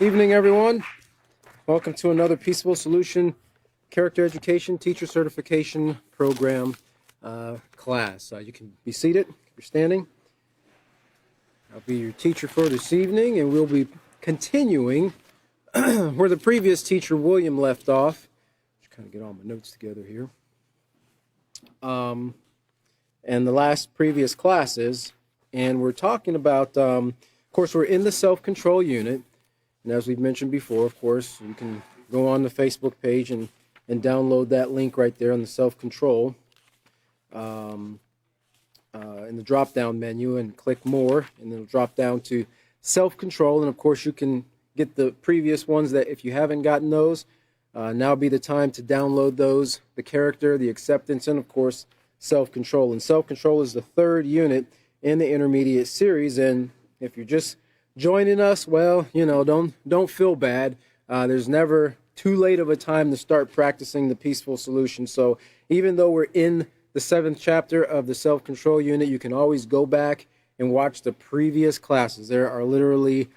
Evening, everyone. Welcome to another Peaceful Solution Character Education Teacher Certification Program class. You can be seated if you're standing. I'll be your teacher for this evening, and we'll be continuing where the previous teacher, William, left off. Just kind of get all my notes together here. And the last previous classes, and we're talking about, of course, we're in the self-control unit. And as we've mentioned before, of course, you can go on the Facebook page and download that link right there on the self-control in the drop-down menu and click more, and it'll drop down to self-control. And of course, you can get the previous ones that if you haven't gotten those, now be the time to download those, the character, the acceptance, and of course, self-control. And self-control is the third unit in the intermediate series. And if you're just joining us, well, you know, don't feel bad. There's never too late of a time to start practicing the peaceful solution. So even though we're in the 7th chapter of the self-control unit, you can always go back and watch the previous classes. There are literally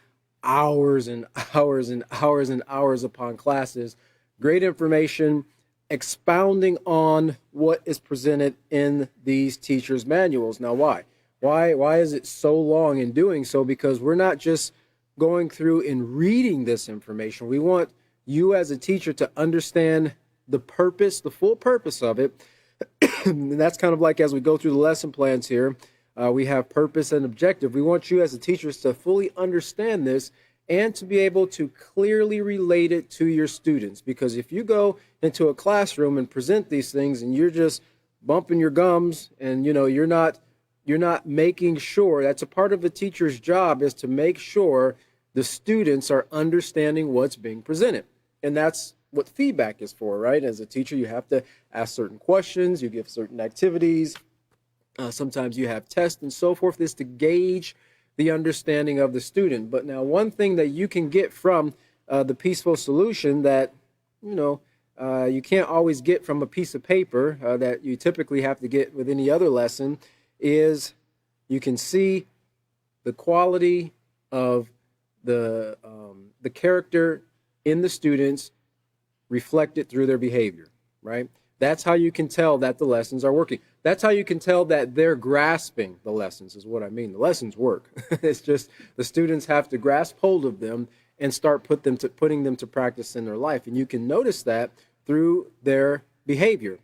hours and hours and hours and hours upon classes. Great information expounding on what is presented in these teachers' manuals. Now, why? Why is it so long in doing so? Because we're not just going through and reading this information. We want you as a teacher to understand the purpose, the full purpose of it. And that's kind of like as we go through the lesson plans here, we have purpose and objective. We want you as a teacher to fully understand this and to be able to clearly relate it to your students. Because if you go into a classroom and present these things and you're just bumping your gums and, you know, you're not making sure, that's a part of a teacher's job, is to make sure the students are understanding what's being presented. And that's what feedback is for, right? As a teacher, you have to ask certain questions, you give certain activities, sometimes you have tests and so forth. This to gauge the understanding of the student. But now one thing that you can get from the peaceful solution that, you know, you can't always get from a piece of paper that you typically have to get with any other lesson is you can see the quality of the character in the students reflected through their behavior, right? That's how you can tell that the lessons are working. That's how you can tell that they're grasping the lessons, is what I mean. The lessons work. It's just the students have to grasp hold of them and start putting them to practice in their life. And you can notice that through their behavior.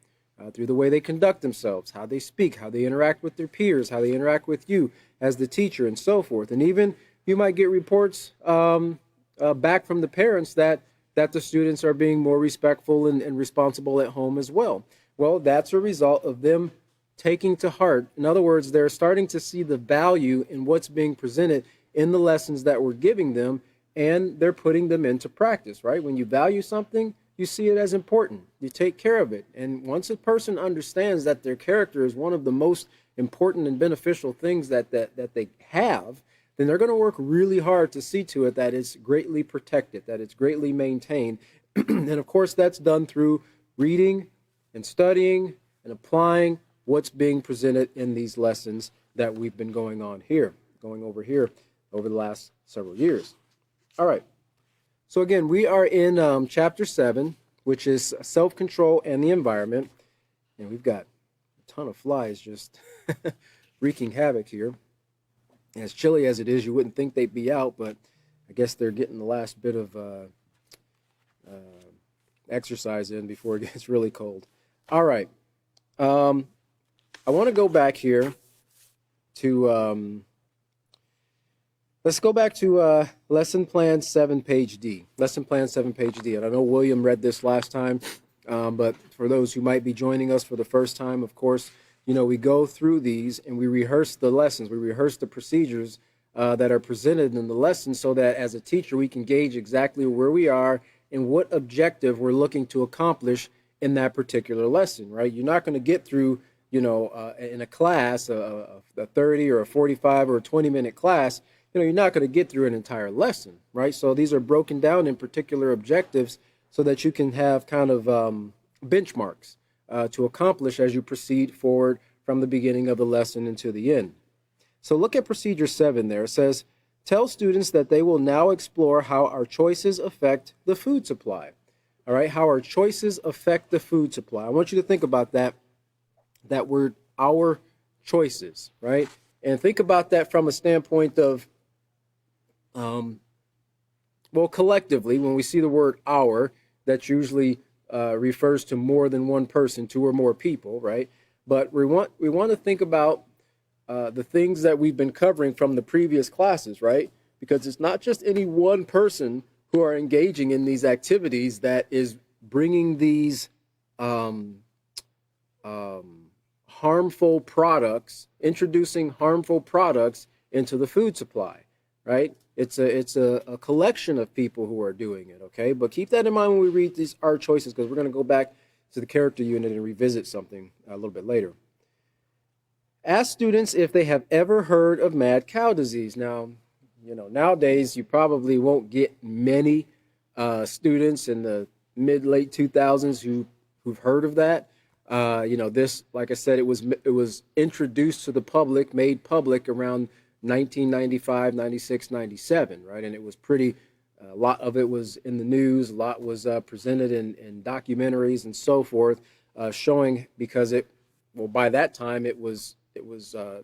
Through the way they conduct themselves, how they speak, how they interact with their peers, how they interact with you as the teacher, and so forth. And even you might get reports back from the parents that the students are being more respectful and responsible at home as well. Well, that's a result of them taking to heart. In other words, they're starting to see the value in what's being presented in the lessons that we're giving them, and they're putting them into practice, right? When you value something, you see it as important. You take care of it. And once a person understands that their character is one of the most important and beneficial things that they have, then they're going to work really hard to see to it that it's greatly protected, that it's greatly maintained. And of course, that's done through reading and studying and applying what's being presented in these lessons that we've been going over here over the last several years. All right. So again, we are in chapter 7, which is self-control and the environment. And we've got a ton of flies just wreaking havoc here. As chilly as it is, you wouldn't think they'd be out, but I guess they're getting the last bit of exercise in before it gets really cold. All right. I want to go back here to... let's go back to Lesson Plan 7, page D. Lesson Plan 7, page D. And I know William read this last time, but for those who might be joining us for the first time, of course, you know, we go through these and we rehearse the lessons. We rehearse the procedures that are presented in the lesson so that as a teacher we can gauge exactly where we are and what objective we're looking to accomplish in that particular lesson, right? You're not going to get through, you know, in a class, a 30 or a 45 or a 20-minute class, you know, you're not going to get through an entire lesson, right? So these are broken down in particular objectives so that you can have kind of benchmarks to accomplish as you proceed forward from the beginning of the lesson into the end. So look at procedure 7 there. It says, Tell students that they will now explore how our choices affect the food supply. All right, how our choices affect the food supply. I want you to think about that word, our choices, right? And think about that from a standpoint of, um, well, collectively, when we see the word our, that usually refers to more than one person, two or more people, right? But we want to think about the things that we've been covering from the previous classes, right? Because it's not just any one person who are engaging in these activities that is bringing these um, harmful products, introducing harmful products into the food supply, right? It's a collection of people who are doing it, okay? But keep that in mind when we read these our choices, because we're going to go back to the character unit and revisit something a little bit later. Ask students if they have ever heard of mad cow disease. Now, nowadays you probably won't get many students in the mid late 2000s who've heard of that. This, like I said, it was introduced to the public, made public around 1995, 96, 97, right? And it was pretty. A lot of it was in the news. A lot was presented in documentaries and so forth, showing because well, by that time it was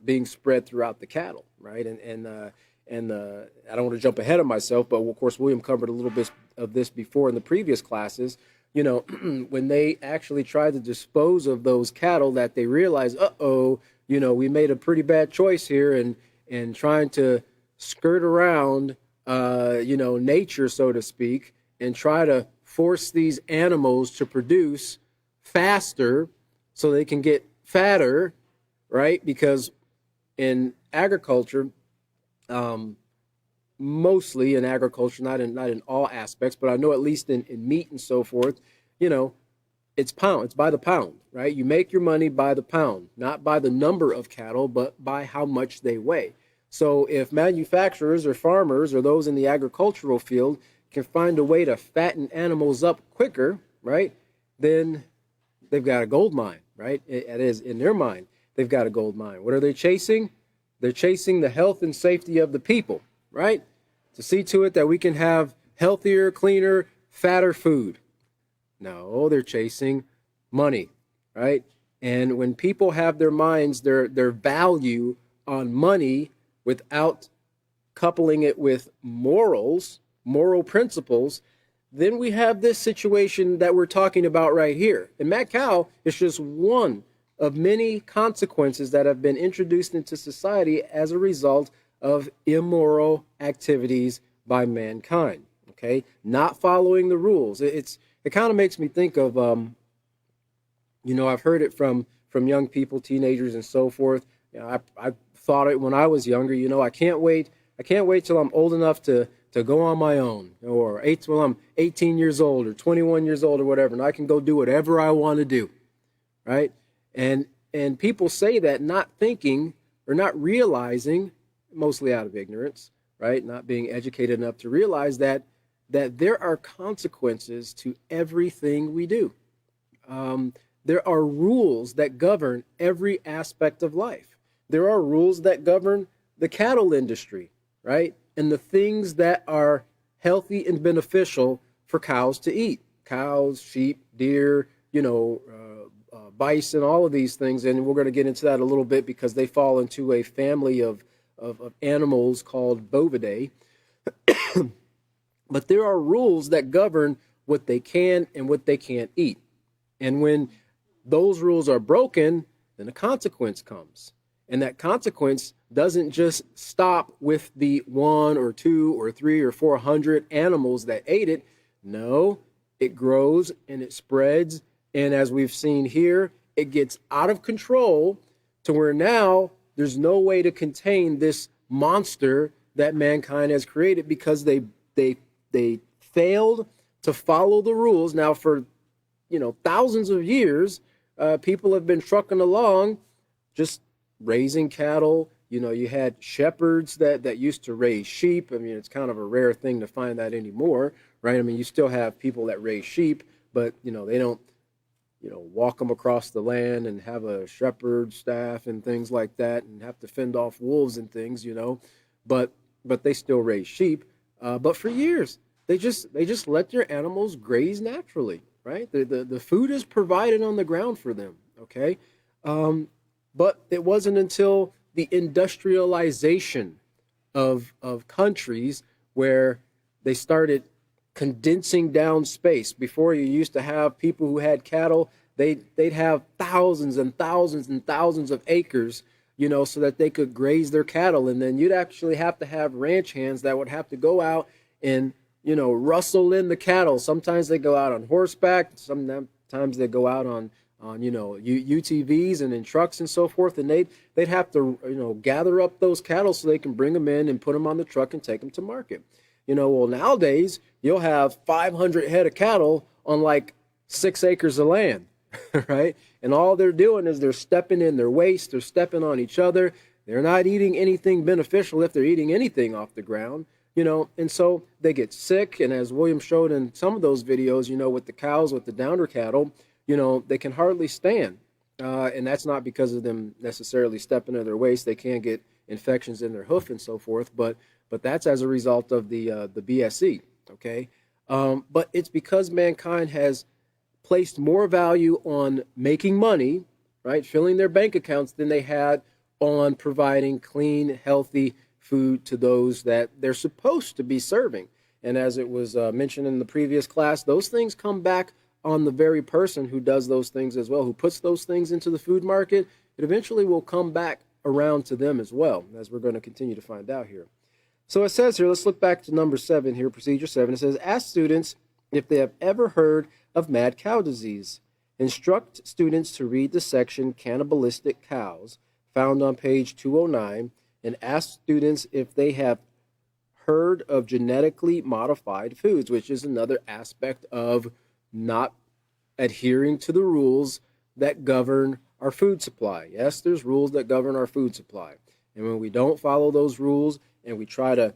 being spread throughout the cattle, right? And I don't want to jump ahead of myself, but of course William covered a little bit of this before in the previous classes. When they actually tried to dispose of those cattle, that they realized, we made a pretty bad choice here, and trying to skirt around, nature, so to speak, and try to force these animals to produce faster so they can get fatter, right? Because in agriculture, mostly in agriculture, not in all aspects, but I know at least in meat and so forth, it's pound, it's by the pound, right? You make your money by the pound, not by the number of cattle, but by how much they weigh. So if manufacturers or farmers or those in the agricultural field can find a way to fatten animals up quicker, right, then they've got a gold mine, right? It is in their mind. They've got a gold mine. What are they chasing? They're chasing the health and safety of the people, right? To see to it that we can have healthier, cleaner, fatter food. No, they're chasing money, right? And when people have their minds, their value on money without coupling it with moral principles, then we have this situation that we're talking about right here. And mad cow is just one of many consequences that have been introduced into society as a result of immoral activities by mankind. Okay, not following the rules. It kind of makes me think of I've heard it from young people, teenagers, and so forth. I thought it when I was younger. I can't wait till I'm old enough to go on my own, or till I'm 18 years old or 21 years old or whatever, and I can go do whatever I want to do, right? And people say that not thinking or not realizing, mostly out of ignorance, right? Not being educated enough to realize that there are consequences to everything we do. There are rules that govern every aspect of life. There are rules that govern the cattle industry, right? And the things that are healthy and beneficial for cows to eat. Cows, sheep, deer, bison, all of these things. And we're going to get into that a little bit because they fall into a family of animals called bovidae. But there are rules that govern what they can and what they can't eat. And when those rules are broken, then a consequence comes. And that consequence doesn't just stop with the 1 or 2 or 3 or 400 animals that ate it. No, it grows and it spreads. And as we've seen here, it gets out of control to where now there's no way to contain this monster that mankind has created because they failed to follow the rules. Now, for thousands of years, people have been trucking along, just raising cattle. You had shepherds that used to raise sheep. I mean, it's kind of a rare thing to find that anymore, right? I mean, you still have people that raise sheep, but they don't walk them across the land and have a shepherd staff and things like that and have to fend off wolves and things. But but they still raise sheep. But for years, they just let their animals graze naturally, right? The food is provided on the ground for them, okay? But it wasn't until the industrialization of countries where they started condensing down space. Before, you used to have people who had cattle, they'd have thousands and thousands and thousands of acres, so that they could graze their cattle. And then you'd actually have to have ranch hands that would have to go out and, rustle in the cattle. Sometimes they go out on horseback, sometimes they go out on UTVs and in trucks and so forth, and they'd have to gather up those cattle so they can bring them in and put them on the truck and take them to market. Well, nowadays you'll have 500 head of cattle on like 6 acres of land, right? And all they're doing is they're stepping in their waste, they're stepping on each other. They're not eating anything beneficial if they're eating anything off the ground, and so they get sick. And as William showed in some of those videos, with the cows, with the downer cattle, they can hardly stand. And that's not because of them necessarily stepping in their waste. They can get infections in their hoof and so forth, but that's as a result of the BSE, okay? But it's because mankind has placed more value on making money, right, filling their bank accounts, than they had on providing clean, healthy food to those that they're supposed to be serving. And as it was mentioned in the previous class, those things come back on the very person who does those things as well, who puts those things into the food market. It eventually will come back around to them as well, as we're going to continue to find out here. So it says here, let's look back to number 7 here, procedure 7. It says, ask students if they have ever heard of mad cow disease. Instruct students to read the section Cannibalistic Cows, found on page 209, and ask students if they have heard of genetically modified foods, which is another aspect of not adhering to the rules that govern our food supply. Yes, there's rules that govern our food supply. And when we don't follow those rules and we try to,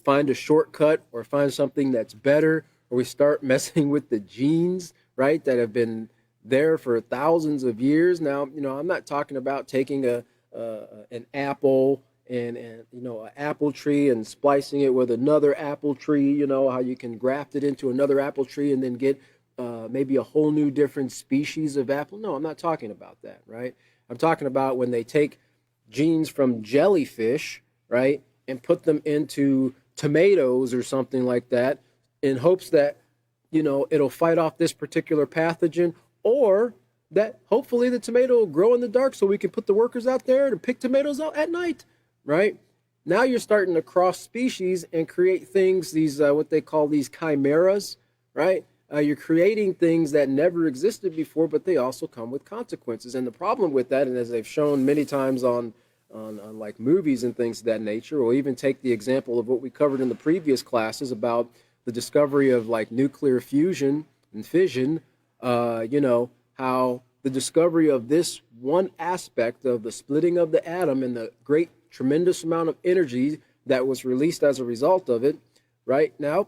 find a shortcut or find something that's better, or we start messing with the genes, right, that have been there for thousands of years. Now, I'm not talking about taking an apple and an apple tree and splicing it with another apple tree, how you can graft it into another apple tree and then get maybe a whole new different species of apple. No, I'm not talking about that, right? I'm talking about when they take genes from jellyfish, right, and put them into tomatoes or something like that in hopes that, it'll fight off this particular pathogen, or that hopefully the tomato will grow in the dark so we can put the workers out there to pick tomatoes out at night, right? Now you're starting to cross species and create things, these what they call these chimeras, right? You're creating things that never existed before, but they also come with consequences. And the problem with that, and as they've shown many times on like movies and things of that nature, or even take the example of what we covered in the previous classes about the discovery of like nuclear fusion and fission, how the discovery of this one aspect of the splitting of the atom and the great tremendous amount of energy that was released as a result of it, right? Now,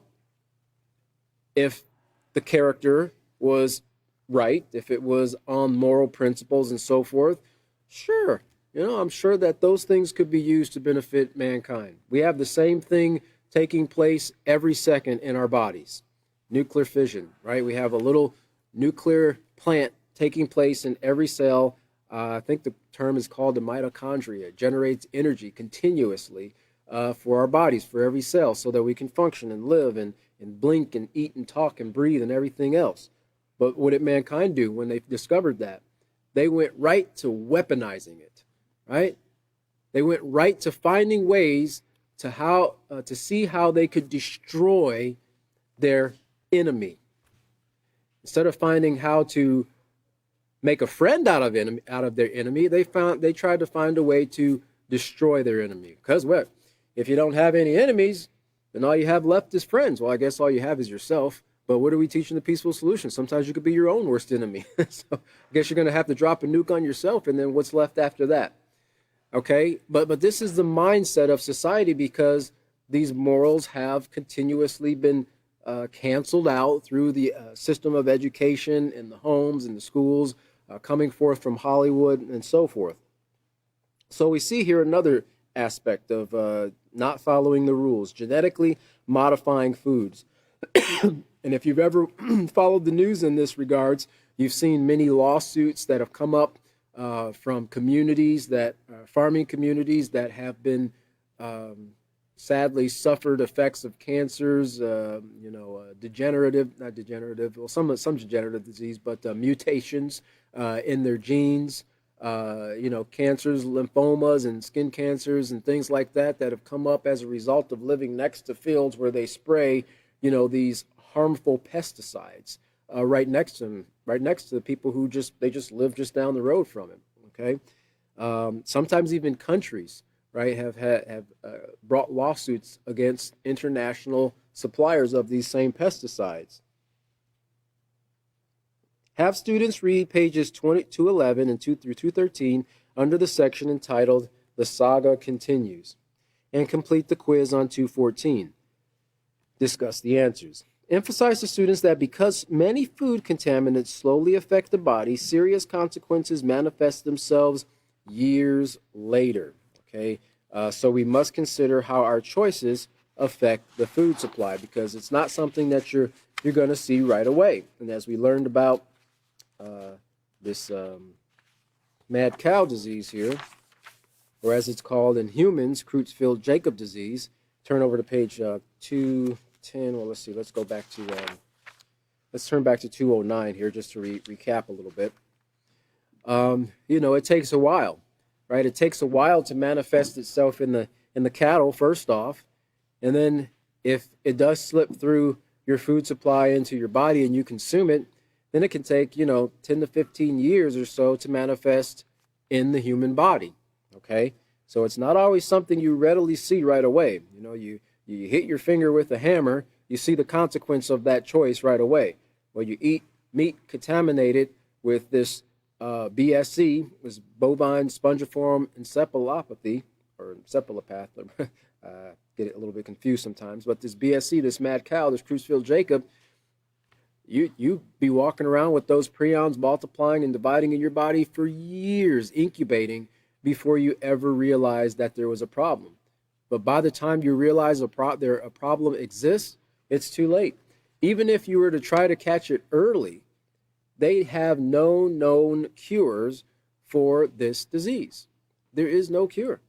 if the character was right, if it was on moral principles and so forth, sure, I'm sure that those things could be used to benefit mankind. We have the same thing taking place every second in our bodies. Nuclear fission, right? We have a little nuclear plant taking place in every cell. I think the term is called the mitochondria. It generates energy continuously for our bodies, for every cell, so that we can function and live and blink and eat and talk and breathe and everything else. But what did mankind do when they discovered that? They went right to weaponizing it, right? They went right to finding ways to see how they could destroy their enemy. Instead of finding how to make a friend out of their enemy, they tried to find a way to destroy their enemy. Because what? If you don't have any enemies, then all you have left is friends. Well, I guess all you have is yourself. But what are we teaching the peaceful solution? Sometimes you could be your own worst enemy. So I guess you're going to have to drop a nuke on yourself, and then what's left after that? Okay, but this is the mindset of society, because these morals have continuously been canceled out through the system of education in the homes and the schools, coming forth from Hollywood and so forth. So we see here another aspect of not following the rules, genetically modifying foods. And if you've ever followed the news in this regards, you've seen many lawsuits that have come up from communities that farming communities that have been sadly suffered effects of cancers, degenerative, not degenerative, well, some degenerative disease, but mutations in their genes, cancers, lymphomas, and skin cancers, and things like that that have come up as a result of living next to fields where they spray, these harmful pesticides right next to the people who just live just down the road from it. Okay, sometimes even countries, right, have brought lawsuits against international suppliers of these same pesticides. Have students read pages 211 and 2 through 213 under the section entitled "The Saga Continues," and complete the quiz on 214. Discuss the answers. Emphasize to students that because many food contaminants slowly affect the body, serious consequences manifest themselves years later. Okay, so we must consider how our choices affect the food supply, because it's not something that you're going to see right away. And as we learned about this mad cow disease here, or as it's called in humans, Creutzfeldt-Jakob disease. Turn over to page 210. Well, let's see. Let's go back to let's turn back to 209 here just to recap a little bit. It takes a while, right? It takes a while to manifest itself in the cattle first off, and then if it does slip through your food supply into your body and you consume it, then it can take 10 to 15 years or so to manifest in the human body. Okay, so it's not always something you readily see right away. You hit your finger with a hammer, you see the consequence of that choice right away. Well, you eat meat contaminated with this BSE, this bovine spongiform encephalopathy, or encephalopath. Get it a little bit confused sometimes, but this BSE, this mad cow, this Creutzfeldt-Jakob, you be walking around with those prions multiplying and dividing in your body for years, incubating, before you ever realize that there was a problem. But by the time you realize a problem exists, it's too late. Even if you were to try to catch it early, they have no known cures for this disease. There is no cure,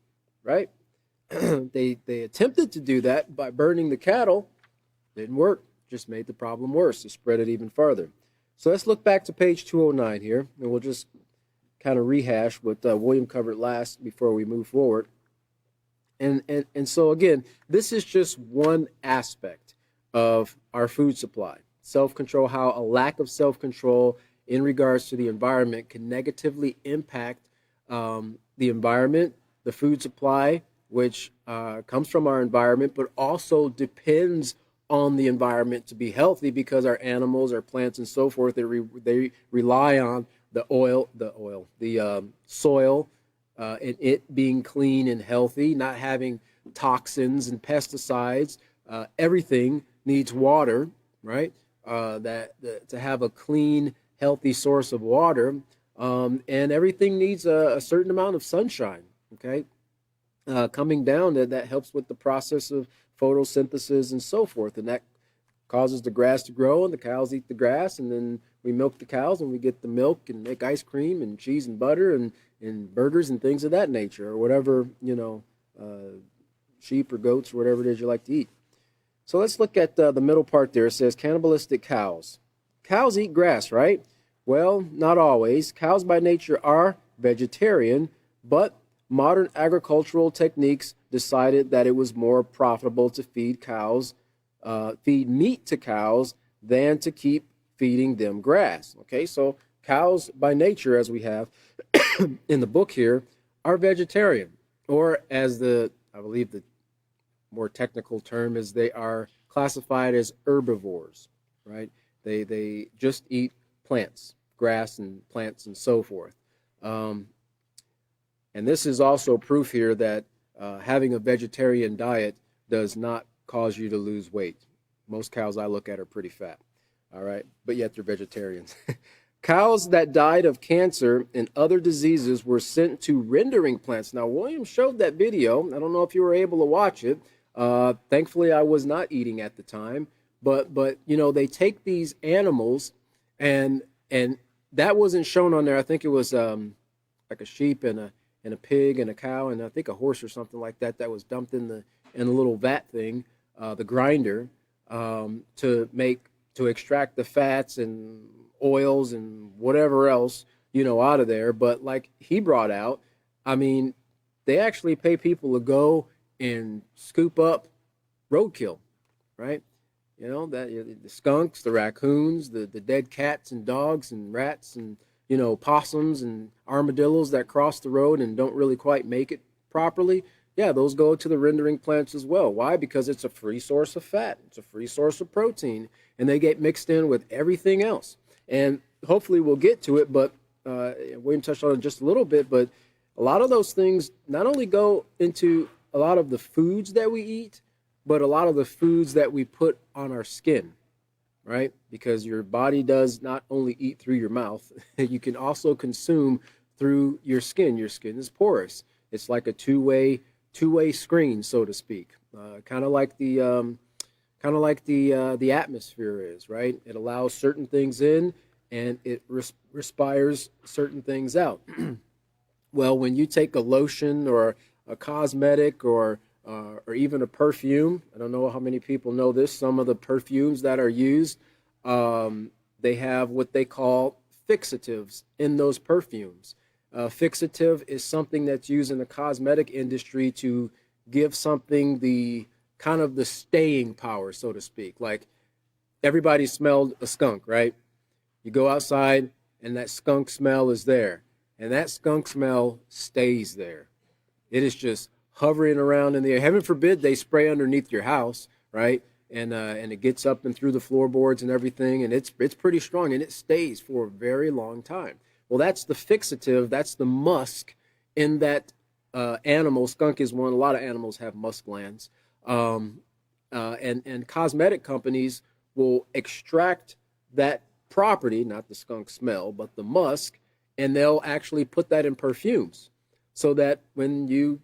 right? They attempted to do that by burning the cattle. Didn't work. Just made the problem worse. It spread it even farther. So let's look back to page 209 here, and we'll just kind of rehash what William covered last before we move forward. And so again, this is just one aspect of our food supply. Self-control, how a lack of self-control in regards to the environment can negatively impact the environment, the food supply, which comes from our environment, but also depends on the environment to be healthy, because our animals, our plants, and so forth, they rely on the soil, and it being clean and healthy, not having toxins and pesticides. Everything needs water, right? To have a clean, healthy source of water, and everything needs a certain amount of sunshine. Okay, coming down, that helps with the process of photosynthesis and so forth, and that causes the grass to grow, and the cows eat the grass, and then we milk the cows and we get the milk and make ice cream and cheese and butter and burgers and things of that nature, or whatever, sheep or goats or whatever it is you like to eat. So let's look at the middle part there. It says cannibalistic cows. Cows eat grass, right? Well, not always. Cows by nature are vegetarian, but modern agricultural techniques decided that it was more profitable to feed meat to cows than to keep feeding them grass. Okay, so cows by nature, as we have in the book here, are vegetarian, or as I believe the more technical term is, they are classified as herbivores, right? They just eat plants, grass and plants and so forth. And this is also proof here that having a vegetarian diet does not cause you to lose weight. Most cows I look at are pretty fat, all right? But yet they're vegetarians. Cows that died of cancer and other diseases were sent to rendering plants. Now, William showed that video. I don't know if you were able to watch it. Thankfully, I was not eating at the time. But you know, they take these animals, and that wasn't shown on there. I think it was like a sheep and a pig and a cow and I think a horse or something like that that was dumped in the little vat thing, the grinder, to extract the fats and oils and whatever else, you know, out of there. But like he brought out, I mean, they actually pay people to go and scoop up roadkill, right? You know, that the skunks, the raccoons, the dead cats and dogs and rats and, you know, possums and armadillos that cross the road and don't really quite make it properly. Yeah, those go to the rendering plants as well. Why? Because it's a free source of fat. It's a free source of protein, and they get mixed in with everything else. And hopefully we'll get to it, but William touched on it just a little bit, but a lot of those things not only go into a lot of the foods that we eat, but a lot of the foods that we put on our skin, right? Because your body does not only eat through your mouth, you can also consume through your skin. Your skin is porous. It's like a two-way screen, so to speak. Kind of like the atmosphere is, right? It allows certain things in, and it respires certain things out. Well, when you take a lotion or a cosmetic or even a perfume, I don't know how many people know this. Some of the perfumes that are used, they have what they call fixatives in those perfumes. Fixative is something that's used in the cosmetic industry to give something the kind of the staying power, so to speak. Like everybody smelled a skunk, right? You go outside and that skunk smell is there, and that skunk smell stays there. It is just hovering around in the air. Heaven forbid they spray underneath your house, right? And it gets up and through the floorboards and everything, and it's pretty strong, and it stays for a very long time. Well, that's the fixative. That's the musk in that animal. Skunk is one. A lot of animals have musk glands, and cosmetic companies will extract that property, not the skunk smell, but the musk, and they'll actually put that in perfumes, so that when you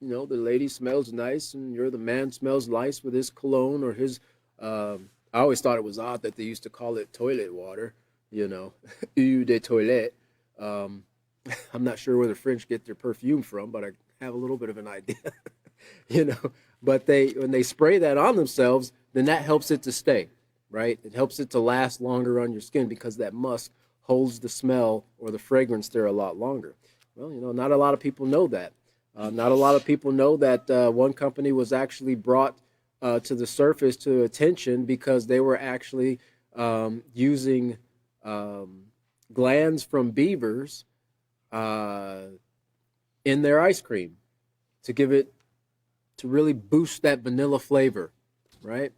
know, the lady smells nice and the man smells nice with his cologne or his, I always thought it was odd that they used to call it toilet water, you know, eau de toilette. I'm not sure where the French get their perfume from, but I have a little bit of an idea, you know, but when they spray that on themselves, then that helps it to stay, right? It helps it to last longer on your skin because that musk holds the smell or the fragrance there a lot longer. Well, you know, not a lot of people know that. Not a lot of people know that one company was actually brought to the surface to attention because they were actually using glands from beavers in their ice cream to really boost that vanilla flavor, right?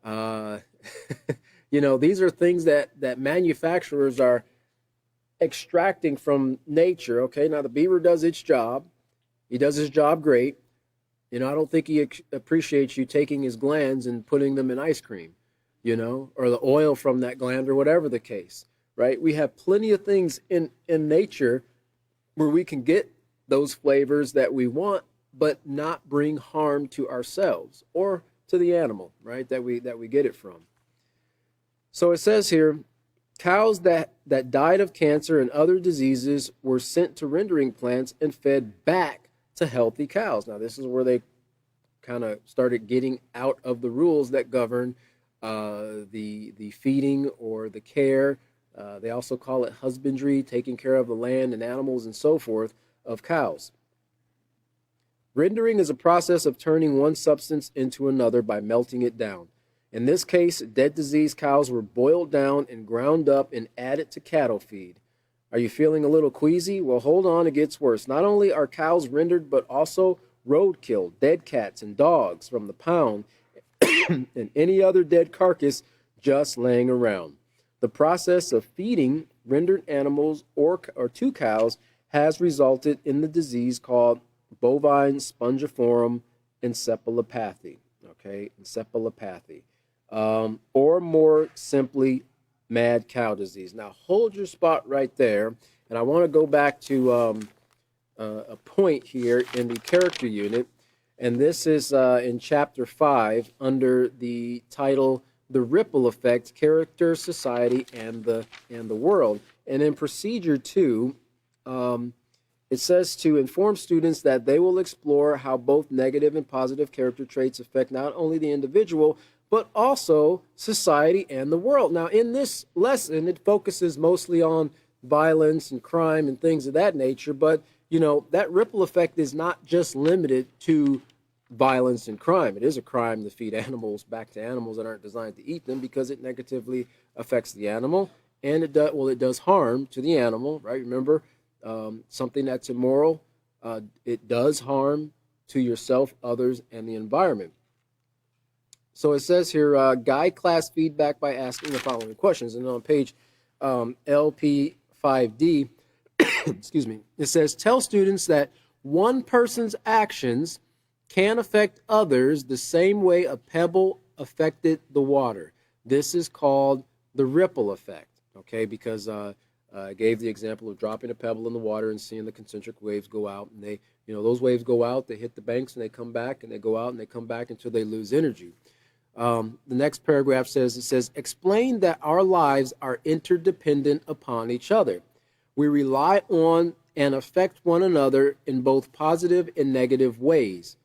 You know, these are things that manufacturers are extracting from nature. Okay, now the beaver does its job. He does his job great. You know, I don't think he appreciates you taking his glands and putting them in ice cream, you know, or the oil from that gland or whatever the case, right? We have plenty of things in nature where we can get those flavors that we want, but not bring harm to ourselves or to the animal, right, that we get it from. So it says here, cows that died of cancer and other diseases were sent to rendering plants and fed back to healthy cows. Now, this is where they kind of started getting out of the rules that govern the feeding or the care. They also call it husbandry, taking care of the land and animals and so forth of cows. Rendering is a process of turning one substance into another by melting it down. In this case, dead diseased cows were boiled down and ground up and added to cattle feed. Are you feeling a little queasy? Well, hold on, it gets worse. Not only are cows rendered, but also roadkill, dead cats and dogs from the pound, and any other dead carcass just laying around. The process of feeding rendered animals or to cows has resulted in the disease called bovine spongiform encephalopathy. Okay, encephalopathy. Or more simply, mad cow disease. Now, hold your spot right there, and I want to go back to a point here in the character unit, and this is in chapter 5 under the title "The Ripple Effect: Character, Society, and the World." And in procedure 2, it says to inform students that they will explore how both negative and positive character traits affect not only the individual, but also society and the world. Now, in this lesson, it focuses mostly on violence and crime and things of that nature, but, that ripple effect is not just limited to violence and crime. It is a crime to feed animals back to animals that aren't designed to eat them because it negatively affects the animal, and it does harm to the animal, right? Remember, something that's immoral, it does harm to yourself, others, and the environment. So it says here, guide class feedback by asking the following questions. And on page LP5D, excuse me, it says, tell students that one person's actions can affect others the same way a pebble affected the water. This is called the ripple effect, okay? Because I gave the example of dropping a pebble in the water and seeing the concentric waves go out. And they, those waves go out, they hit the banks, and they come back, and they go out, and they come back until they lose energy. The next paragraph says, explain that our lives are interdependent upon each other. We rely on and affect one another in both positive and negative ways.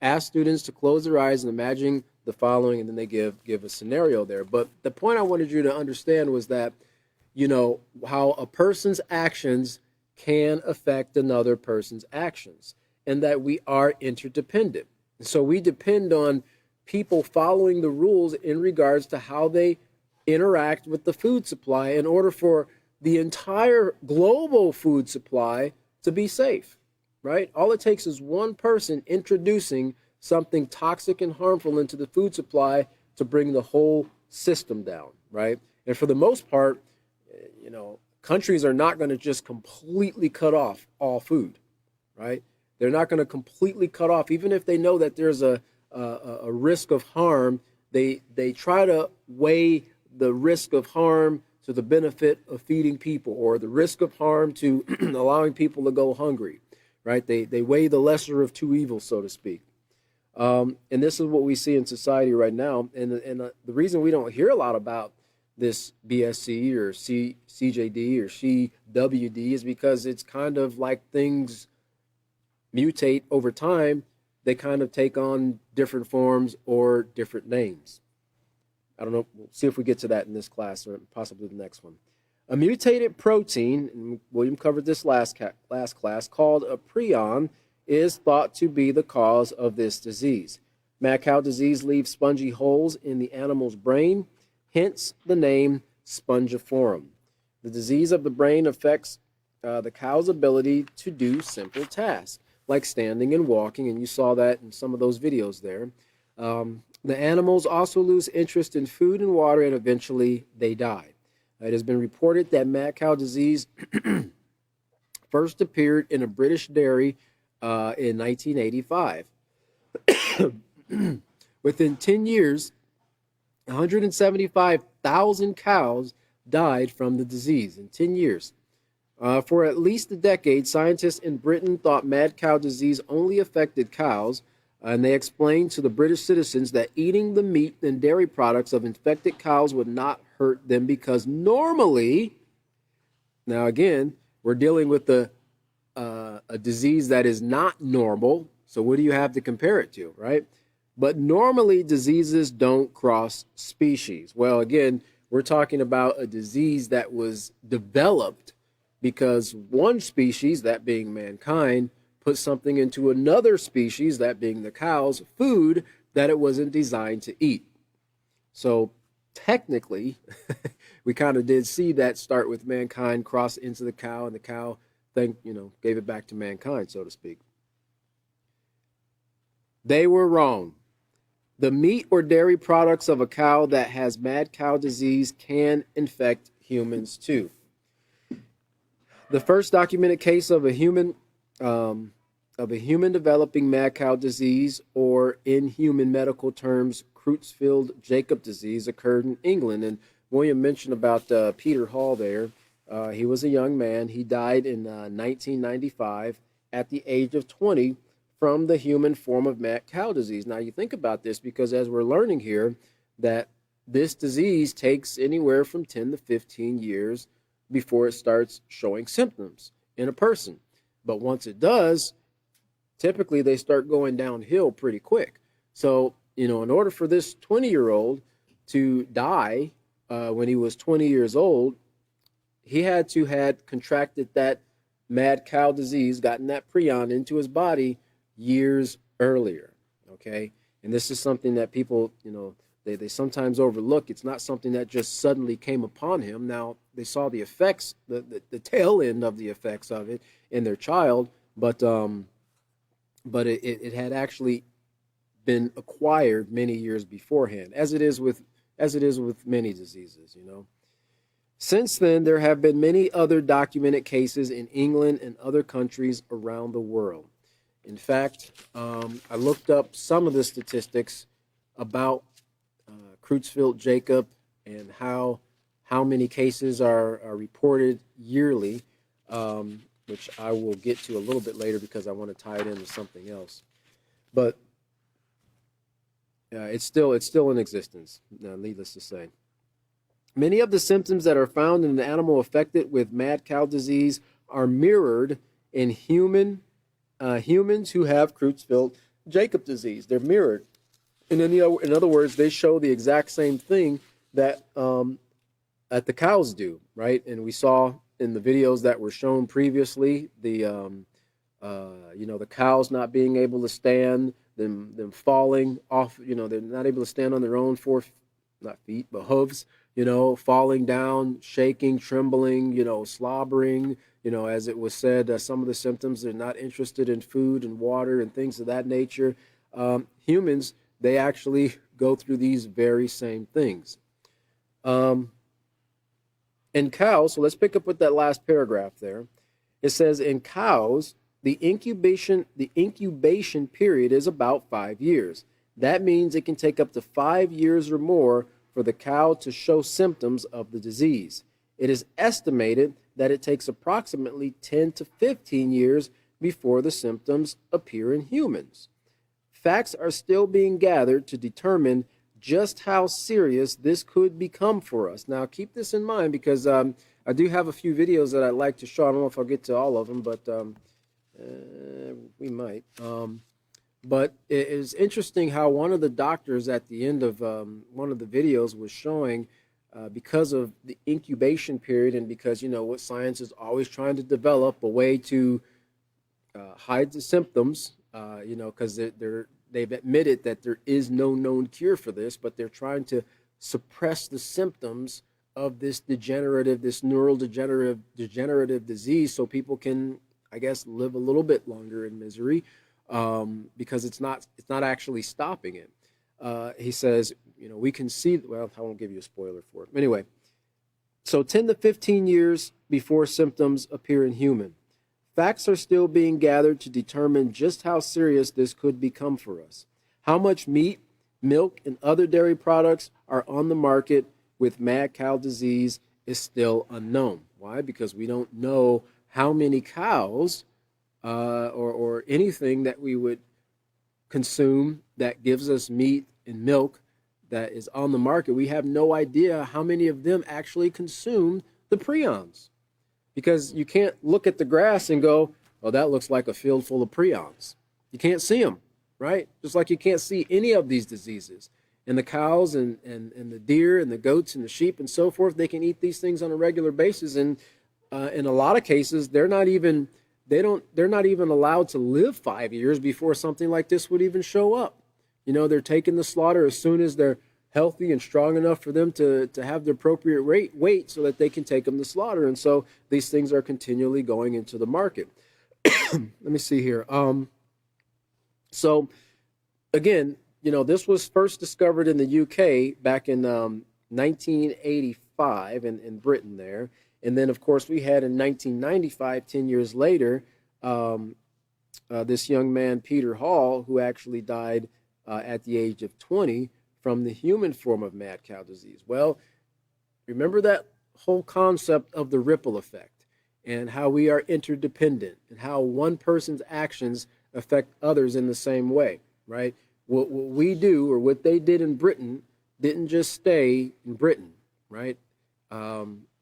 Ask students to close their eyes and imagine the following, and then they give a scenario there. But the point I wanted you to understand was that, how a person's actions can affect another person's actions, and that we are interdependent. So we depend on people following the rules in regards to how they interact with the food supply in order for the entire global food supply to be safe, right? All it takes is one person introducing something toxic and harmful into the food supply to bring the whole system down, right? And for the most part, countries are not going to just completely cut off all food, right? They're not going to completely cut off, even if they know that there's a risk of harm. They try to weigh the risk of harm to the benefit of feeding people, or the risk of harm to allowing people to go hungry, right? They weigh the lesser of two evils, so to speak. And this is what we see in society right now. And the reason we don't hear a lot about this BSC or CJD or CWD is because it's kind of like things mutate over time. They kind of take on different forms or different names. I don't know. We'll see if we get to that in this class or possibly the next one. A mutated protein, and William covered this last class, called a prion, is thought to be the cause of this disease. Mad cow disease leaves spongy holes in the animal's brain, hence the name spongiform. The disease of the brain affects the cow's ability to do simple tasks, like standing and walking, and you saw that in some of those videos there. The animals also lose interest in food and water, and eventually they die. It has been reported that mad cow disease first appeared in a British dairy in 1985. Within 10 years, 175,000 cows died from the disease in 10 years. For at least a decade, scientists in Britain thought mad cow disease only affected cows, and they explained to the British citizens that eating the meat and dairy products of infected cows would not hurt them because normally, now again, we're dealing with a disease that is not normal, so what do you have to compare it to, right? But normally diseases don't cross species. Well, again, we're talking about a disease that was developed because one species, that being mankind, put something into another species, that being the cow's food, that it wasn't designed to eat. So technically, we kind of did see that start with mankind cross into the cow, and the cow then, gave it back to mankind, so to speak. They were wrong. The meat or dairy products of a cow that has mad cow disease can infect humans too. The first documented case of a human developing mad cow disease, or in human medical terms, Creutzfeldt-Jakob disease, occurred in England. And William mentioned about Peter Hall there. He was a young man. He died in 1995 at the age of 20 from the human form of mad cow disease. Now, you think about this because as we're learning here, that this disease takes anywhere from 10 to 15 years before it starts showing symptoms in a person. But once it does, typically they start going downhill pretty quick. So, in order for this 20-year-old to die when he was 20 years old, he had to had contracted that mad cow disease, gotten that prion into his body years earlier. Okay, and this is something that people, they sometimes overlook. It's not something that just suddenly came upon him. Now they saw the effects, the tail end of the effects of it in their child, but it had actually been acquired many years beforehand, as it is with many diseases. Since then, there have been many other documented cases in England and other countries around the world. In fact, I looked up some of the statistics about Creutzfeldt Jakob and how many cases are reported yearly, which I will get to a little bit later because I want to tie it into something else. But it's still in existence, needless to say. Many of the symptoms that are found in an animal affected with mad cow disease are mirrored in humans who have Creutzfeldt Jakob disease. They're mirrored. And in other words, they show the exact same thing that the cows do, right? And we saw in the videos that were shown previously, the cows not being able to stand, them falling off, they're not able to stand on their own not feet, but hooves, falling down, shaking, trembling, slobbering, as it was said, some of the symptoms, they're not interested in food and water and things of that nature. Humans, they actually go through these very same things. In cows, so let's pick up with that last paragraph there. It says in cows, the incubation period is about 5 years. That means it can take up to 5 years or more for the cow to show symptoms of the disease. It is estimated that it takes approximately 10 to 15 years before the symptoms appear in humans. Facts are still being gathered to determine just how serious this could become for us. Now, keep this in mind because I do have a few videos that I'd like to show. I don't know if I'll get to all of them, but we might. But it is interesting how one of the doctors at the end of one of the videos was showing because of the incubation period and because, what science is always trying to develop a way to hide the symptoms, because they've admitted that there is no known cure for this, but they're trying to suppress the symptoms of this neurodegenerative disease so people can, I guess, live a little bit longer in misery. Because it's not actually stopping it. He says, we can see, well, I won't give you a spoiler for it. Anyway, so 10 to 15 years before symptoms appear in human. Facts are still being gathered to determine just how serious this could become for us. How much meat, milk, and other dairy products are on the market with mad cow disease is still unknown. Why? Because we don't know how many cows or anything that we would consume that gives us meat and milk that is on the market. We have no idea how many of them actually consume the prions. Because you can't look at the grass and go, oh, that looks like a field full of prions. You can't see them, right? Just like you can't see any of these diseases. And the cows and the deer and the goats and the sheep and so forth, they can eat these things on a regular basis. And in a lot of cases, they're not even allowed to live 5 years before something like this would even show up. They're taking the slaughter as soon as they're healthy and strong enough for them to have the appropriate weight so that they can take them to slaughter. And so these things are continually going into the market. Let me see here. So again, this was first discovered in the UK back in 1985 in Britain there. And then, of course, we had in 1995, 10 years later, this young man, Peter Hall, who actually died at the age of 20 from the human form of mad cow disease. Well, remember that whole concept of the ripple effect and how we are interdependent and how one person's actions affect others in the same way, right? What we do or what they did in Britain didn't just stay in Britain, right?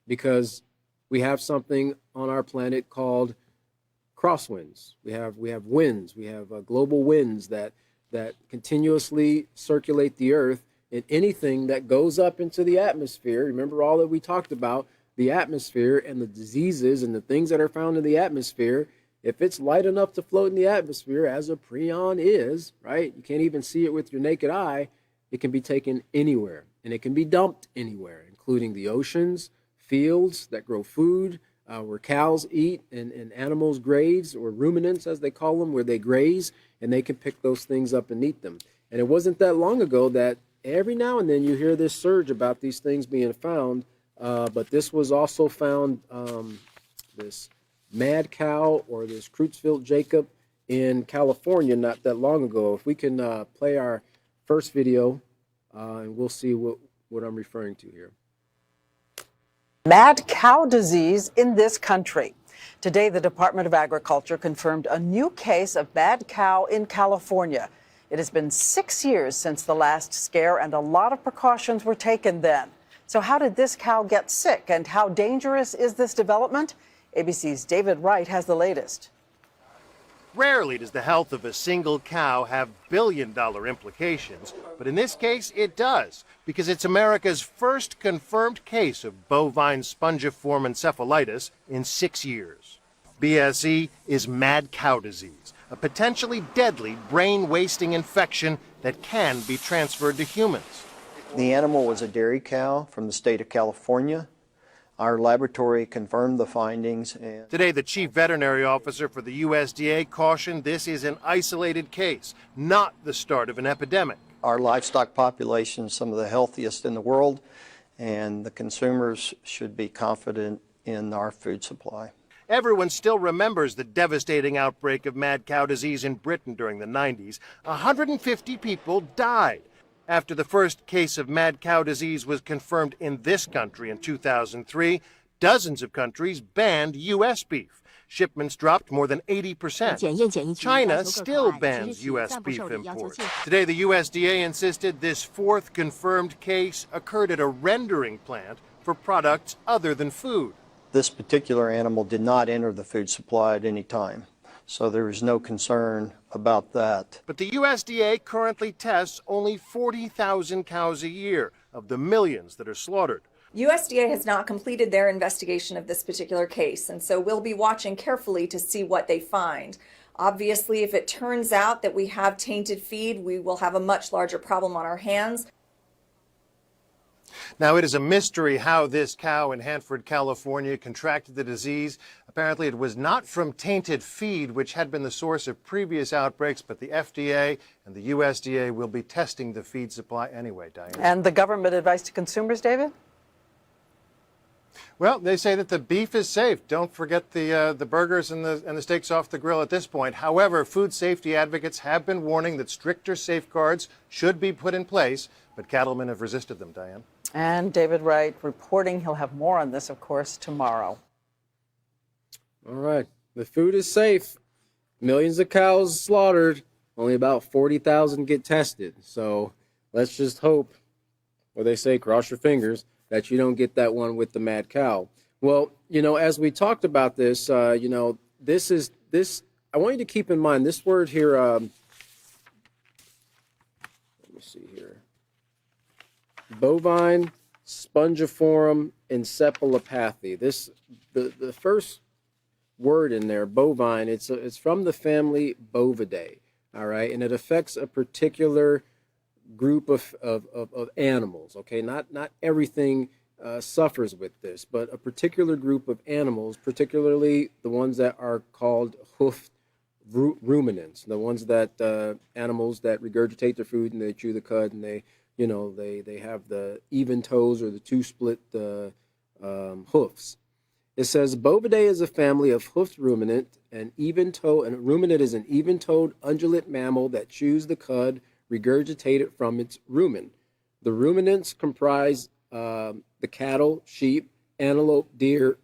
Because we have something on our planet called crosswinds. We have winds. We have global winds that continuously circulate the Earth, and anything that goes up into the atmosphere. Remember all that we talked about the atmosphere and the diseases and the things that are found in the atmosphere. If it's light enough to float in the atmosphere, as a prion is, right? You can't even see it with your naked eye. It can be taken anywhere, and it can be dumped anywhere, including the oceans, fields that grow food, where cows eat, and animals' graves, or ruminants as they call them, where they graze, and they can pick those things up and eat them. And it wasn't that long ago that every now and then you hear this surge about these things being found, but this was also found, this mad cow or this Creutzfeldt Jacob in California not that long ago. If we can play our first video, and we'll see what I'm referring to here. Mad cow disease in this country. Today, the Department of Agriculture confirmed a new case of mad cow in California. It has been 6 years since the last scare, and a lot of precautions were taken then. So how did this cow get sick, and how dangerous is this development? ABC's David Wright has the latest. Rarely does the health of a single cow have billion-dollar implications, but in this case it does, because it's America's first confirmed case of bovine spongiform encephalitis in 6 years. BSE is mad cow disease, a potentially deadly brain-wasting infection that can be transferred to humans. The animal was a dairy cow from the state of California. Our laboratory confirmed the findings. Today, the chief veterinary officer for the USDA cautioned this is an isolated case, not the start of an epidemic. Our livestock population is some of the healthiest in the world, and the consumers should be confident in our food supply. Everyone still remembers the devastating outbreak of mad cow disease in Britain during the 90s. 150 people died. After the first case of mad cow disease was confirmed in this country in 2003, dozens of countries banned U.S. beef. Shipments dropped more than 80%. China still bans U.S. beef imports. Today, the USDA insisted this fourth confirmed case occurred at a rendering plant for products other than food. This particular animal did not enter the food supply at any time, so there is no concern about that. But the USDA currently tests only 40,000 cows a year of the millions that are slaughtered. USDA has not completed their investigation of this particular case, and so we'll be watching carefully to see what they find. Obviously, if it turns out that we have tainted feed, we will have a much larger problem on our hands. Now, it is a mystery how this cow in Hanford, California, contracted the disease. Apparently, it was not from tainted feed, which had been the source of previous outbreaks, but the FDA and the USDA will be testing the feed supply anyway, Diane. And the government advice to consumers, David? Well, they say that the beef is safe. Don't forget the burgers and the steaks off the grill at this point. However, food safety advocates have been warning that stricter safeguards should be put in place, but cattlemen have resisted them, Diane. And David Wright reporting. He'll have more on this, of course, tomorrow. All right. The food is safe. Millions of cows slaughtered. Only about 40,000 get tested. So let's just hope, or they say cross your fingers, that you don't get that one with the mad cow. Well, as we talked about this, this, I want you to keep in mind this word here. Let me see here. Bovine spongiform encephalopathy. The first word in there, bovine, it's from the family Bovidae, all right, and it affects a particular group of animals. Okay, not everything suffers with this, but a particular group of animals, particularly the ones that are called hoofed ruminants, the ones that animals that regurgitate their food and they chew the cud and they have the even toes or the two split hoofs. It says Bovidae is a family of hoofed ruminant, and a ruminant is an even-toed ungulate mammal that chews the cud regurgitated from its rumen. The ruminants comprise the cattle, sheep, antelope, deer,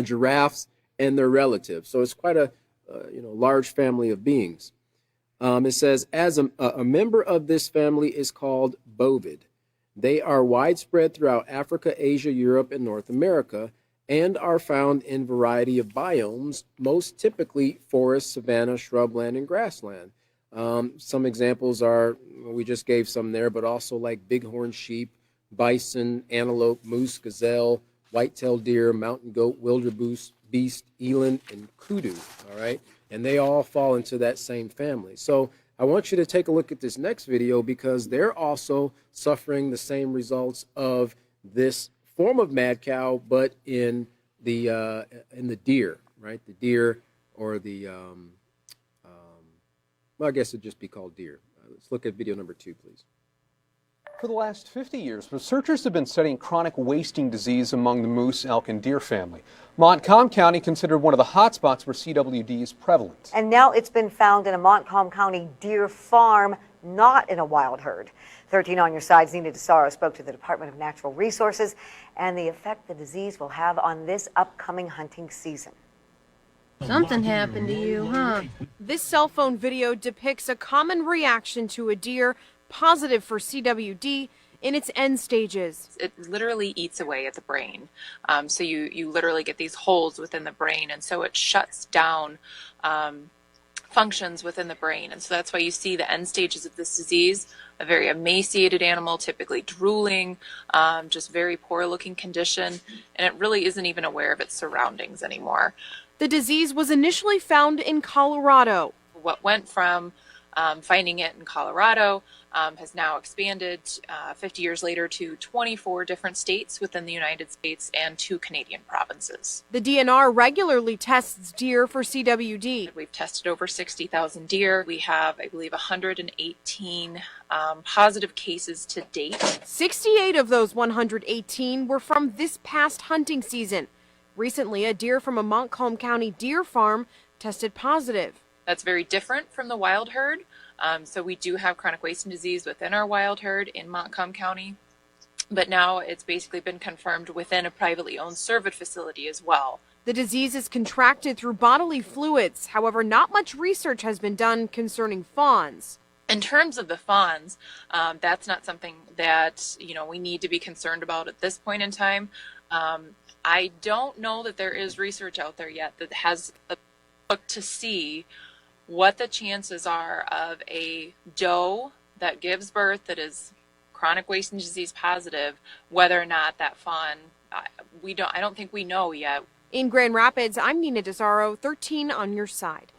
giraffes, and their relatives. So it's quite a large family of beings. It says, as a member of this family is called bovid. They are widespread throughout Africa, Asia, Europe, and North America, and are found in variety of biomes, most typically forest, savanna, shrubland, and grassland. Some examples are, we just gave some there, but also like bighorn sheep, bison, antelope, moose, gazelle, white-tailed deer, mountain goat, wildebeest, eland, and kudu, all right? And they all fall into that same family. So I want you to take a look at this next video because they're also suffering the same results of this form of mad cow, but in the deer, right? The deer or the, well, I guess it'd just be called deer. Let's look at video number 2, please. For the last 50 years, researchers have been studying chronic wasting disease among the moose, elk, and deer family. Montcalm County considered one of the hotspots where CWD is prevalent. And now it's been found in a Montcalm County deer farm, not in a wild herd. 13 on your side's Nina DeSaro spoke to the Department of Natural Resources and the effect the disease will have on this upcoming hunting season. Something happened to you, huh? This cell phone video depicts a common reaction to a deer positive for CWD in its end stages. It literally eats away at the brain. So you literally get these holes within the brain, and so it shuts down functions within the brain. And so that's why you see the end stages of this disease, a very emaciated animal, typically drooling, just very poor looking condition, and it really isn't even aware of its surroundings anymore. The disease was initially found in Colorado. What went from finding it in Colorado has now expanded 50 years later to 24 different states within the United States and 2 Canadian provinces. The DNR regularly tests deer for CWD. We've tested over 60,000 deer. We have, I believe, 118 positive cases to date. 68 of those 118 were from this past hunting season. Recently, a deer from a Montcalm County deer farm tested positive. That's very different from the wild herd. So we do have chronic wasting disease within our wild herd in Montcalm County, but now it's basically been confirmed within a privately owned cervid facility as well. The disease is contracted through bodily fluids. However, not much research has been done concerning fawns. In terms of the fawns, that's not something that we need to be concerned about at this point in time. I don't know that there is research out there yet that has looked to see what the chances are of a doe that gives birth that is chronic wasting disease positive, whether or not that fawn, I don't think we know yet. In Grand Rapids, I'm Nina DeSaro, 13 on your side.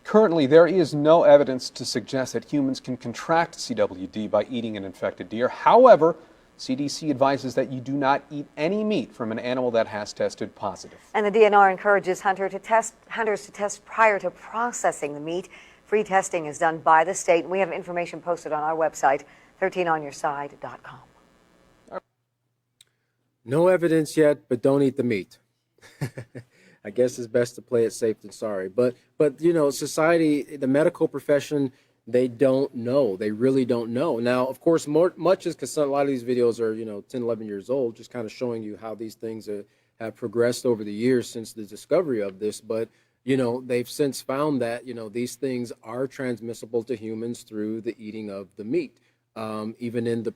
Currently, there is no evidence to suggest that humans can contract CWD by eating an infected deer. However, CDC advises that you do not eat any meat from an animal that has tested positive. And the DNR encourages hunters to test prior to processing the meat. Free testing is done by the state, and we have information posted on our website, 13onyourside.com. No evidence yet, but don't eat the meat. I guess it's best to play it safe than sorry. But society, the medical profession, they don't know. They really don't know. Now, of course, much is because a lot of these videos are, 10, 11 years old, just kind of showing you how these things have progressed over the years since the discovery of this. But, they've since found that, these things are transmissible to humans through the eating of the meat, even in the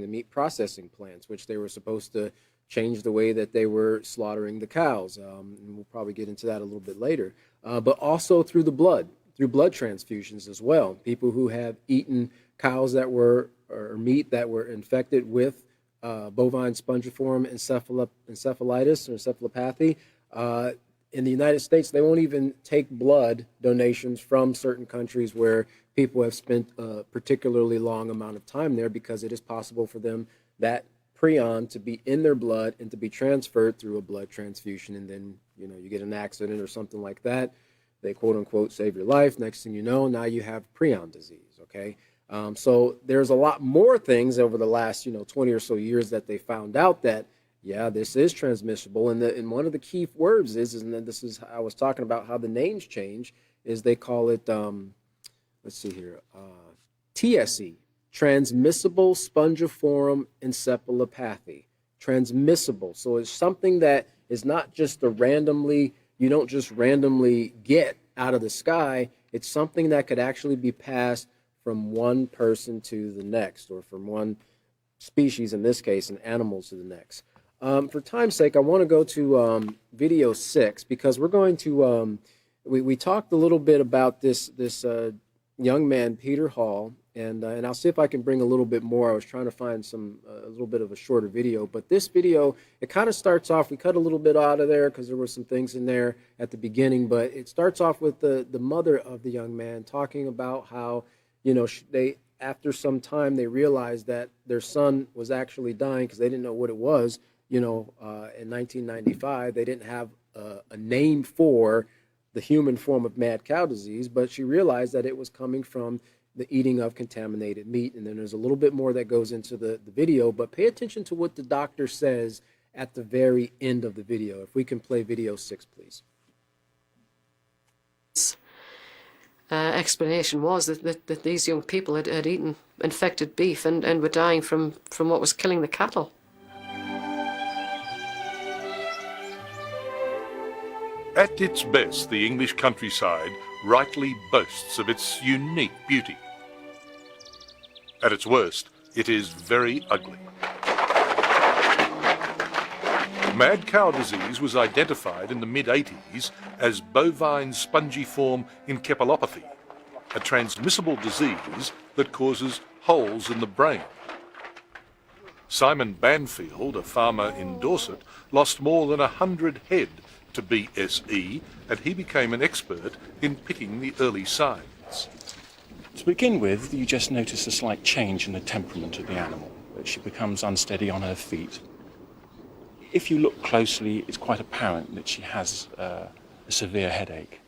meat processing plants, which they were supposed to change the way that they were slaughtering the cows. And we'll probably get into that a little bit later. But also through the blood. Through blood transfusions as well. People who have eaten cows or meat that were infected with bovine spongiform encephalitis or encephalopathy. In the United States, they won't even take blood donations from certain countries where people have spent a particularly long amount of time there because it is possible for them, that prion, to be in their blood and to be transferred through a blood transfusion. And then, you get an accident or something like that. They quote unquote save your life. Next thing you know, now you have prion disease. Okay. So there's a lot more things over the last, 20 or so years that they found out that, yeah, this is transmissible. And one of the key words and then this is, I was talking about how the names change, is they call it, let's see here, TSE. transmissible spongiform encephalopathy. Transmissible. So it's something that is not just you don't just randomly get out of the sky. It's something that could actually be passed from one person to the next, or from one species, in this case, an animal, to the next. For time's sake, I want to go to video 6, because we're going to, we talked a little bit about this young man, Peter Hall, and I'll see if I can bring a little bit more. I was trying to find a little bit of a shorter video, but this video, it kind of starts off, we cut a little bit out of there because there were some things in there at the beginning, but it starts off with the mother of the young man talking about how, you know, after some time they realized that their son was actually dying because they didn't know what it was. You know, in 1995, they didn't have a name for the human form of mad cow disease, but she realized that it was coming from the eating of contaminated meat. And then there's a little bit more that goes into the video, but pay attention to what the doctor says at the very end of the video. If we can play video 6, please. Explanation was that these young people had eaten infected beef and were dying from what was killing the cattle. At its best, the English countryside rightly boasts of its unique beauty. At its worst, it is very ugly. Mad cow disease was identified in the mid-80s as bovine spongiform encephalopathy, a transmissible disease that causes holes in the brain. Simon Banfield, a farmer in Dorset, lost more than 100 head to BSE, and he became an expert in picking the early signs. To begin with, you just notice a slight change in the temperament of the animal. She becomes unsteady on her feet. If you look closely, it's quite apparent that she has a severe headache.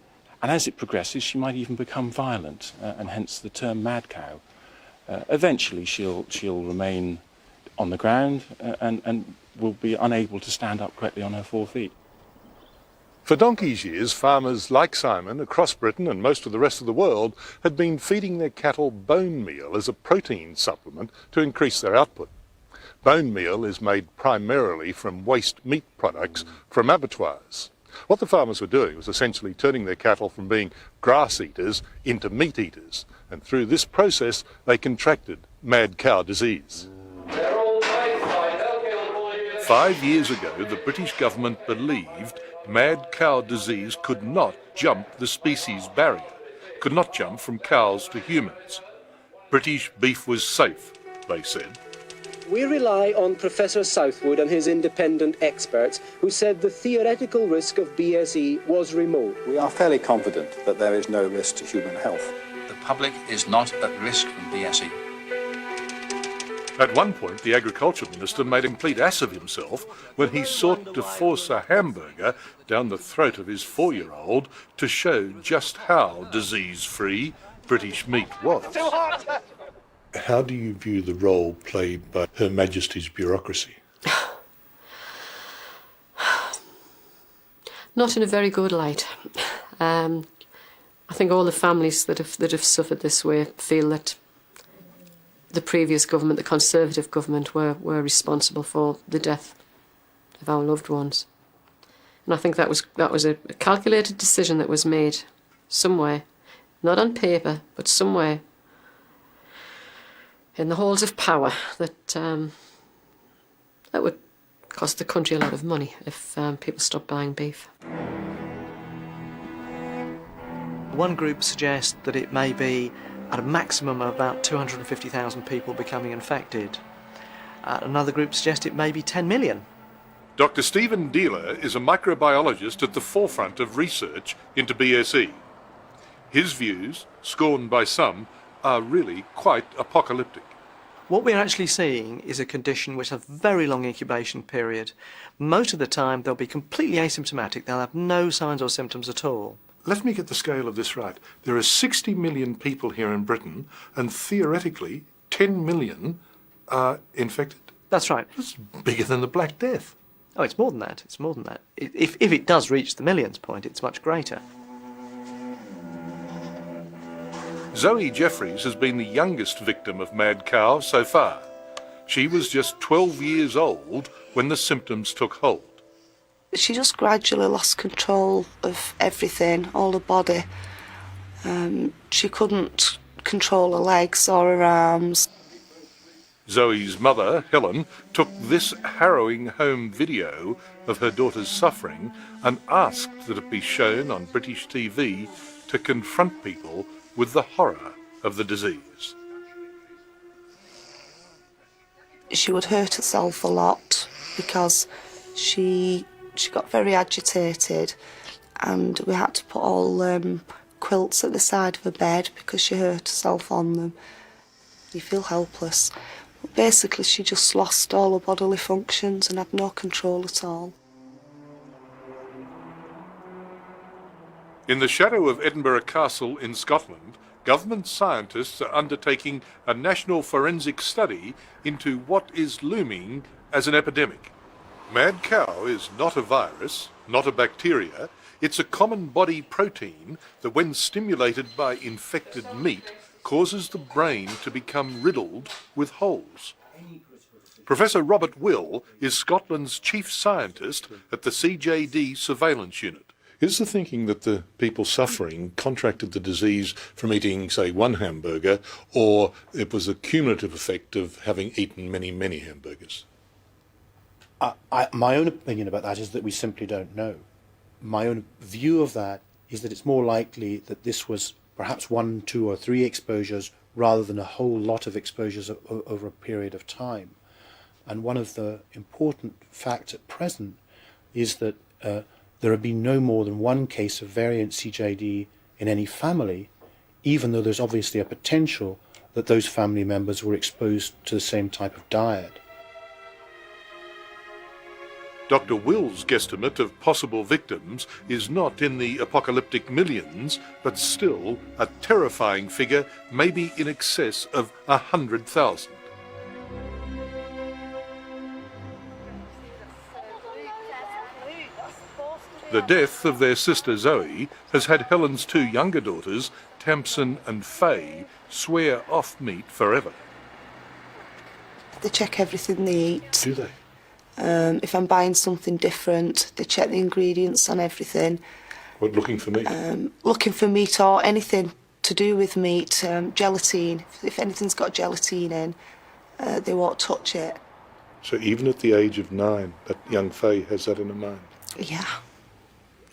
And as it progresses, she might even become violent, and hence the term mad cow. Eventually, she'll remain on the ground and will be unable to stand up correctly on her 4 feet. For donkey's years, farmers like Simon across Britain and most of the rest of the world had been feeding their cattle bone meal as a protein supplement to increase their output. Bone meal is made primarily from waste meat products from abattoirs. What the farmers were doing was essentially turning their cattle from being grass eaters into meat eaters, and through this process they contracted mad cow disease. 5 years ago, the British government believed mad cow disease could not jump the species barrier, could not jump from cows to humans. British beef was safe, they said. We rely on Professor Southwood and his independent experts who said the theoretical risk of BSE was remote. We are fairly confident that there is no risk to human health. The public is not at risk from BSE. At one point, the Agriculture Minister made a complete ass of himself when he sought to force a hamburger down the throat of his 4-year-old to show just how disease-free British meat was. How do you view the role played by Her Majesty's bureaucracy? Not in a very good light. I think all the families that have suffered this way feel that the previous government, the Conservative government, were responsible for the death of our loved ones. And I think that was a calculated decision that was made somewhere, not on paper, but somewhere in the halls of power, that would cost the country a lot of money if people stopped buying beef. One group suggests that it may be at a maximum of about 250,000 people becoming infected. Another group suggests it may be 10 million. Dr. Stephen Dealer is a microbiologist at the forefront of research into BSE. His views, scorned by some, are really quite apocalyptic. What we're actually seeing is a condition which has a very long incubation period. Most of the time they'll be completely asymptomatic, they'll have no signs or symptoms at all. Let me get the scale of this right. There are 60 million people here in Britain, and theoretically 10 million are infected. That's right. That's bigger than the Black Death. Oh, it's more than that. It's more than that. If it does reach the millions point, it's much greater. Zoe Jeffries has been the youngest victim of mad cow so far. She was just 12 years old when the symptoms took hold. She just gradually lost control of everything, all her body. She couldn't control her legs or her arms. Zoe's mother, Helen, took this harrowing home video of her daughter's suffering and asked that it be shown on British TV to confront people with the horror of the disease. She would hurt herself a lot because she got very agitated, and we had to put all quilts at the side of her bed because she hurt herself on them. You feel helpless. But basically, she just lost all her bodily functions and had no control at all. In the shadow of Edinburgh Castle in Scotland, government scientists are undertaking a national forensic study into what is looming as an epidemic. Mad cow is not a virus, not a bacteria. It's a common body protein that, when stimulated by infected meat, causes the brain to become riddled with holes. Professor Robert Will is Scotland's chief scientist at the CJD surveillance unit. Is the thinking that the people suffering contracted the disease from eating, say, one hamburger, or it was a cumulative effect of having eaten many, many hamburgers? My own opinion about that is that we simply don't know. My own view of that is that it's more likely that this was perhaps 1, 2 or 3 exposures rather than a whole lot of exposures over a period of time. And one of the important facts at present is that there have been no more than one case of variant CJD in any family, even though there's obviously a potential that those family members were exposed to the same type of diet. Dr. Will's guesstimate of possible victims is not in the apocalyptic millions, but still a terrifying figure, maybe in excess of 100,000. The death of their sister Zoe has had Helen's 2 younger daughters, Tamsin and Faye, swear off meat forever. They check everything they eat. Do they? If I'm buying something different, they check the ingredients on everything. What, looking for meat? Looking for meat or anything to do with meat, gelatine. If anything's got gelatine in, they won't touch it. So even at the age of 9, that young Faye has that in her mind? Yeah.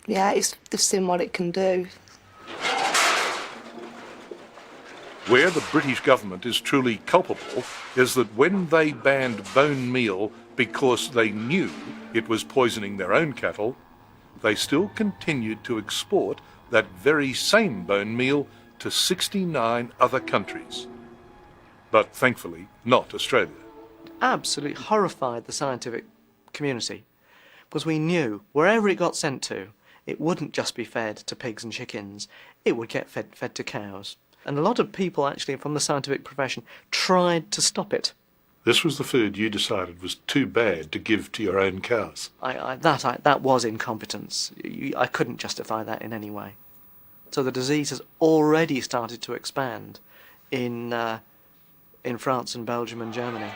Yeah, they've seen what it can do. Where the British government is truly culpable is that when they banned bone meal because they knew it was poisoning their own cattle, they still continued to export that very same bone meal to 69 other countries. But thankfully, not Australia. Absolutely horrified the scientific community, because we knew wherever it got sent to, it wouldn't just be fed to pigs and chickens, it would get fed to cows. And a lot of people actually from the scientific profession tried to stop it. This was the food you decided was too bad to give to your own cows. That was incompetence. I couldn't justify that in any way. So the disease has already started to expand in France and Belgium and Germany.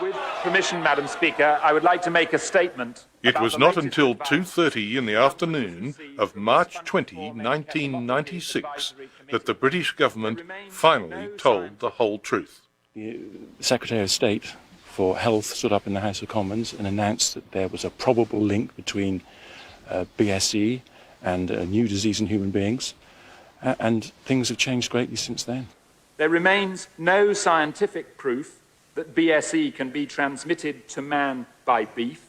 With permission, Madam Speaker, I would like to make a statement. It was not until 2:30 in the afternoon of March 20, 1996, that the British government finally told the whole truth. The Secretary of State for Health stood up in the House of Commons and announced that there was a probable link between BSE and a new disease in human beings, and things have changed greatly since then. There remains no scientific proof that BSE can be transmitted to man by beef,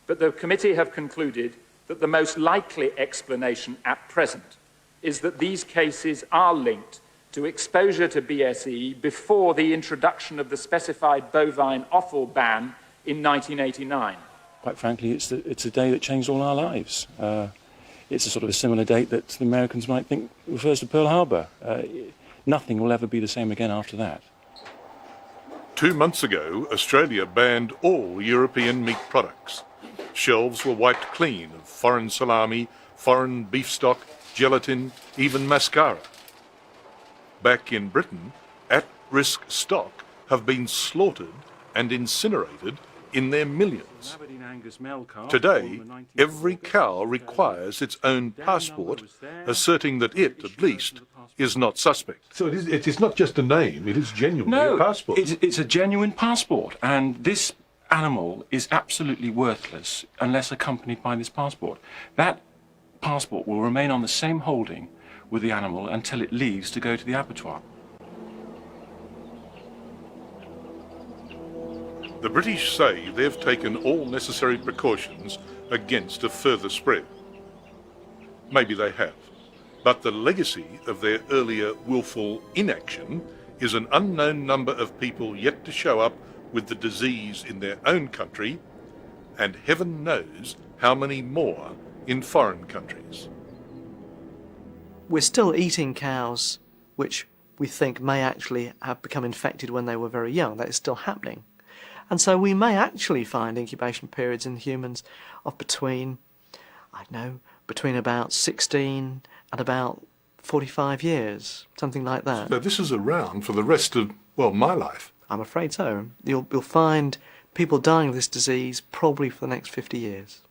but the committee have concluded that the most likely explanation at present is that these cases are linked to exposure to BSE before the introduction of the specified bovine offal ban in 1989. Quite frankly, it's a day that changed all our lives. It's a sort of a similar date that the Americans might think refers to Pearl Harbor. Nothing will ever be the same again after that. 2 months ago, Australia banned all European meat products. Shelves were wiped clean of foreign salami, foreign beef stock, gelatin, even mascara. Back in Britain, at-risk stock have been slaughtered and incinerated in their millions. Today, every cow requires its own passport, asserting that it, at least, is not suspect. So it is not just a name, it is genuinely a passport. It's a genuine passport, and this animal is absolutely worthless unless accompanied by this passport. That passport will remain on the same holding with the animal until it leaves to go to the abattoir. The British say they've taken all necessary precautions against a further spread. Maybe they have, but the legacy of their earlier willful inaction is an unknown number of people yet to show up with the disease in their own country, and heaven knows how many more in foreign countries. We're still eating cows which we think may actually have become infected when they were very young. That is still happening. And so we may actually find incubation periods in humans of between about 16 and about 45 years, something like that. So this is around for the rest of, well, my life. I'm afraid so. You'll find people dying of this disease probably for the next 50 years.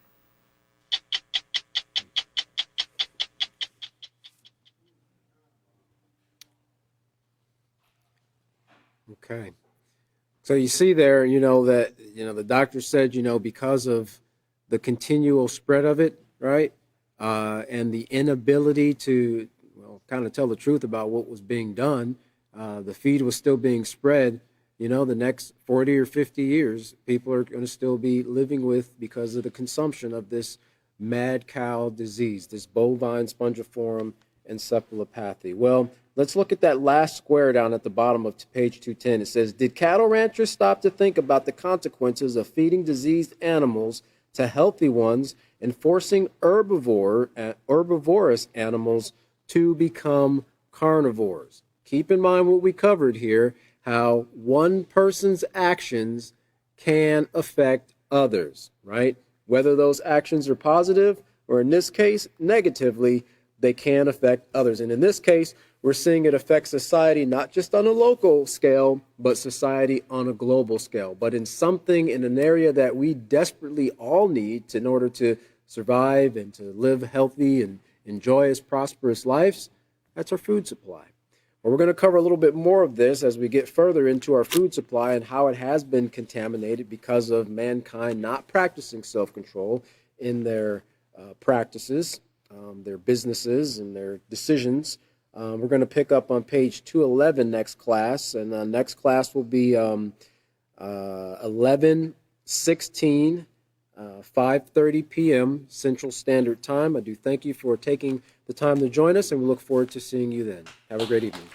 Okay. So you see there, that, the doctor said, because of the continual spread of it, right? And the inability to, kind of tell the truth about what was being done, the feed was still being spread. The next 40 or 50 years, people are going to still be living with, because of the consumption of this mad cow disease, this bovine spongiform encephalopathy. Well, let's look at that last square down at the bottom of page 210. It says, did cattle ranchers stop to think about the consequences of feeding diseased animals to healthy ones and forcing herbivorous animals to become carnivores? Keep in mind what we covered here, how one person's actions can affect others, right? Whether those actions are positive or, in this case, negatively, they can affect others. And in this case, we're seeing it affect society not just on a local scale, but society on a global scale. But in an area that we desperately all need in order to survive and to live healthy and joyous, prosperous lives, that's our food supply. Well, we're going to cover a little bit more of this as we get further into our food supply and how it has been contaminated because of mankind not practicing self-control in their practices, their businesses, and their decisions. We're going to pick up on page 211 next class, and next class will be 11/16, 5:30 p.m. Central Standard Time. I do thank you for taking the time to join us, and we look forward to seeing you then. Have a great evening.